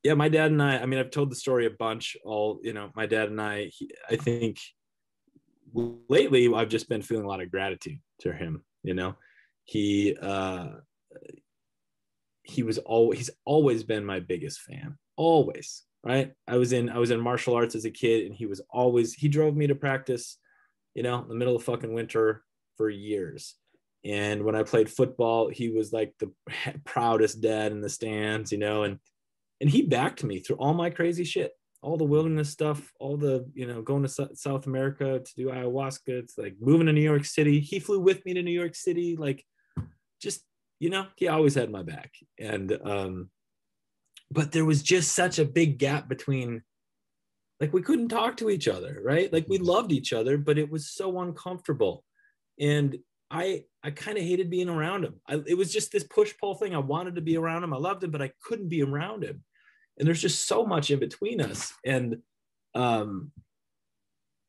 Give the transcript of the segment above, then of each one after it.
yeah, my dad and I mean, I've told the story a bunch. My dad and I think lately I've just been feeling a lot of gratitude to him. He he's always been my biggest fan. Always, right? I was in martial arts as a kid, and he drove me to practice, in the middle of fucking winter for years. And when I played football, he was like the proudest dad in the stands, and he backed me through all my crazy shit, all the wilderness stuff, all the, going to South America to do ayahuasca. It's like moving to New York City. He flew with me to New York City. Like, just, he always had my back. And, but there was just such a big gap between, like, we couldn't talk to each other, right? Like, we loved each other, but it was so uncomfortable. And I kind of hated being around him. It was just this push pull thing. I wanted to be around him. I loved him, but I couldn't be around him. And there's just so much in between us. And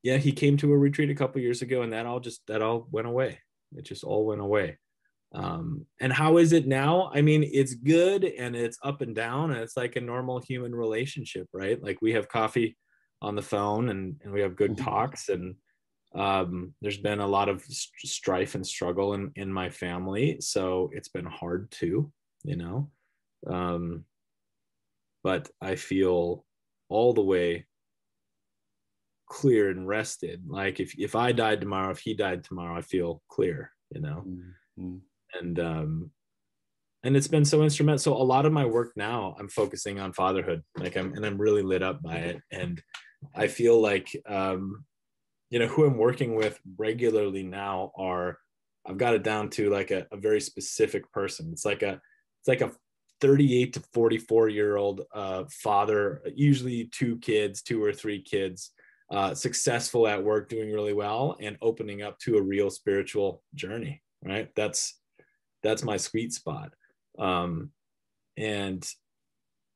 yeah, he came to a retreat a couple years ago, and that all went away. It just all went away. And how is it now? I mean, it's good, and it's up and down, and it's like a normal human relationship, right? Like, we have coffee on the phone, and we have good talks, and there's been a lot of strife and struggle in my family, so it's been hard too, but I feel all the way clear and rested. Like, if I died tomorrow, if he died tomorrow, I feel clear, Mm-hmm. and it's been so instrumental. So a lot of my work now, I'm focusing on fatherhood. Like, I'm really lit up by it, and I feel like who I'm working with regularly now I've got it down to like a very specific person. It's like a 38 to 44-year-old father, usually two or three kids, successful at work, doing really well, and opening up to a real spiritual journey. Right. That's my sweet spot. And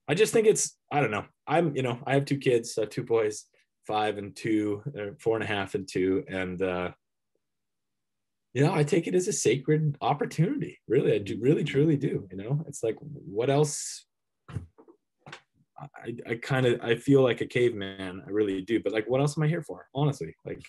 I just think I don't know. I have two kids, two boys, 5 and 2, 4.5 and 2. And, I take it as a sacred opportunity. Really, I do, really, truly do. It's like, what else? I feel like a caveman. I really do. But, like, what else am I here for? Honestly, like,